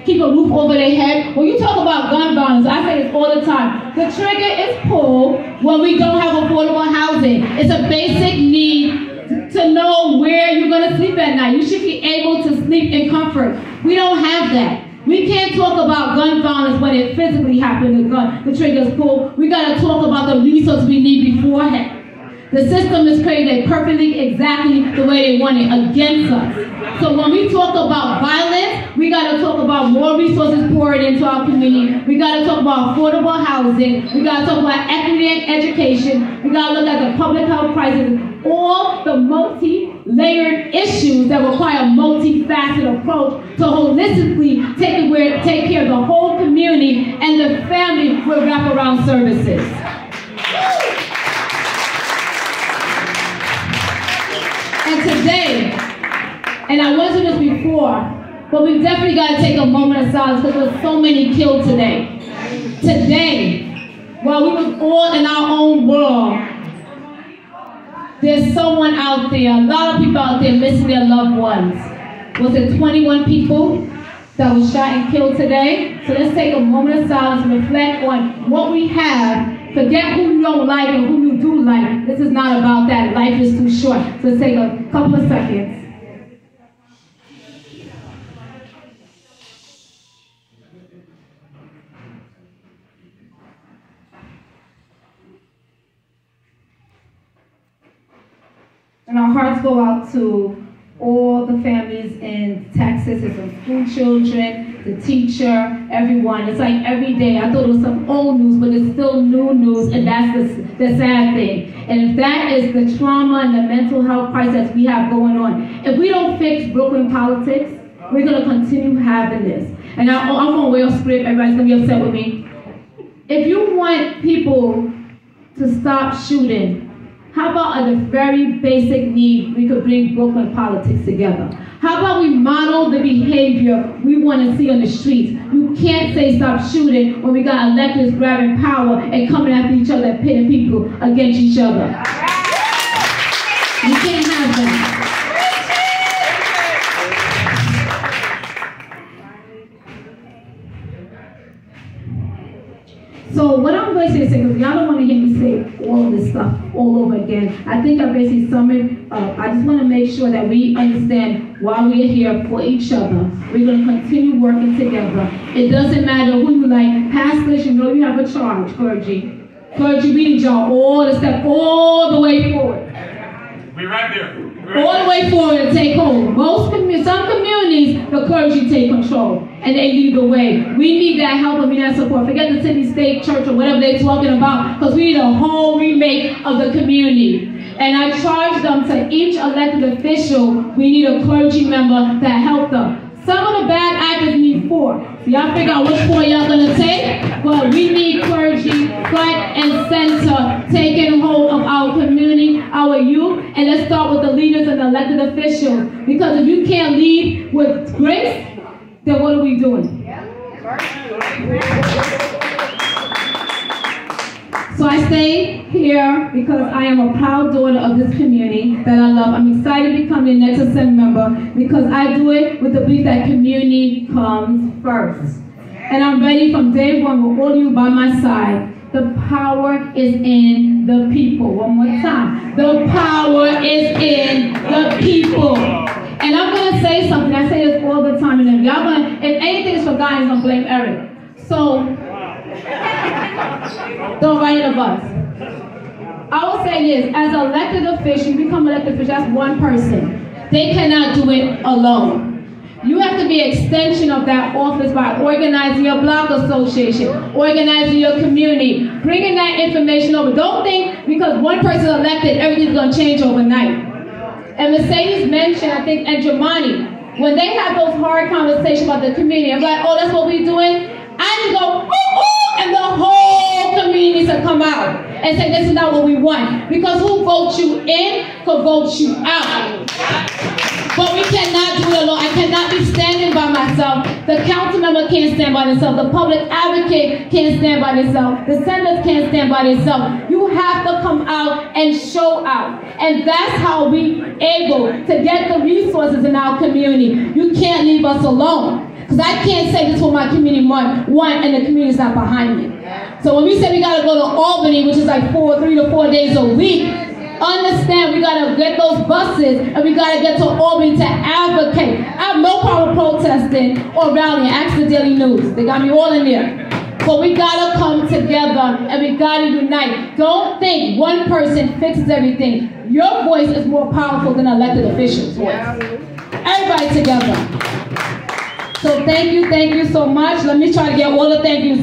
keep a roof over their head. When you talk about gun violence, I say this all the time. The trigger is pulled when we don't have affordable housing. It's a basic need to know where you're going to sleep at night. You should be able to sleep in comfort. We don't have that. We can't talk about gun violence when it physically happened, the trigger is pulled. We got to talk about the resources we need beforehand. The system is created perfectly exactly the way they want it against us. So when we talk about violence, we got to talk about more resources poured into our community. We got to talk about affordable housing. We got to talk about equity and education. We got to look at the public health crisis, all the multi-layered issues that require a multifaceted approach to holistically take care of the whole community and the family with wraparound services. And today, and I wasn't this before, but we definitely got to take a moment of silence because there were so many killed today. Today, while we were all in our own world, there's someone out there, a lot of people out there missing their loved ones. Was it 21 people that was shot and killed today? So let's take a moment of silence and reflect on what we have. Forget who you don't like and who you do like. This is not about that. Life is too short. So let's take a couple of seconds. And our hearts go out to all the families in Texas. It's the school children, the teacher, everyone. It's like every day. I thought it was some old news, but it's still new news, and that's the sad thing. And if that is the trauma and the mental health crisis we have going on, if we don't fix Brooklyn politics, we're going to continue having this. And I'm going to wear a script. Everybody's going to be upset with me. If you want people to stop shooting, how about at a very basic need, we could bring Brooklyn politics together? How about we model the behavior we want to see on the streets? You can't say stop shooting when we got electeds grabbing power and coming after each other and pitting people against each other. You can't have that. So what I'm going to say, because y'all don't want to hear me say all of this stuff all over again. I think I basically summed up. I just want to make sure that we understand why we are here for each other. We're going to continue working together. It doesn't matter who you like. Pastors, you know you have a charge, clergy. Clergy, we need y'all all to step all the way forward. We're right there. All the way forward and take hold. Some communities, the clergy take control and they lead the way. We need that help and we need that support. Forget the city, state, church, or whatever they're talking about, because we need a whole remake of the community. And I charge them to each elected official, we need a clergy member that help them. Some of the bad actors need 4. So y'all figure out which 4 y'all gonna take. But we need clergy front and center taking hold of our community, our youth, and let's start with the leaders and the elected officials. Because if you can't lead with grace, then what are we doing? So I stay here because I am a proud daughter of this community that I love. I'm excited to become the next Assembly member because I do it with the belief that community comes first. And I'm ready from day one with all of you by my side. The power is in the people. One more time. The power is in the people. And I'm going to say something. I say this all the time. And if y'all gonna, if anything is forgotten, I'm going to blame Eric. So, don't write a bus. I will say this, as an elected official, you become elected official, that's one person. They cannot do it alone. You have to be an extension of that office by organizing your block association, organizing your community, bringing that information over. Don't think because one person is elected, everything's going to change overnight. And Mercedes mentioned, I think, and Germani, when they have those hard conversations about the community, I'm like, oh, that's what we're doing? I just go, ooh, ooh, and the whole community needs to come out and say, this is not what we want. Because who votes you in could vote you out. But we cannot do it alone. I cannot be standing by myself. The council member can't stand by themselves. The public advocate can't stand by themselves. The senators can't stand by themselves. You have to come out and show out. And that's how we able to get the resources in our community. You can't leave us alone. Because I can't say this is what my community want and the community's not behind me. So when we say we got to go to Albany, which is like 3 to 4 days a week, understand we got to get those buses and we got to get to Albany to advocate. I have no problem protesting or rallying. Ask the Daily News. They got me all in there. But we got to come together and we got to unite. Don't think one person fixes everything. Your voice is more powerful than elected officials' voice. Everybody together. So thank you so much. Let me try to get all the thank yous.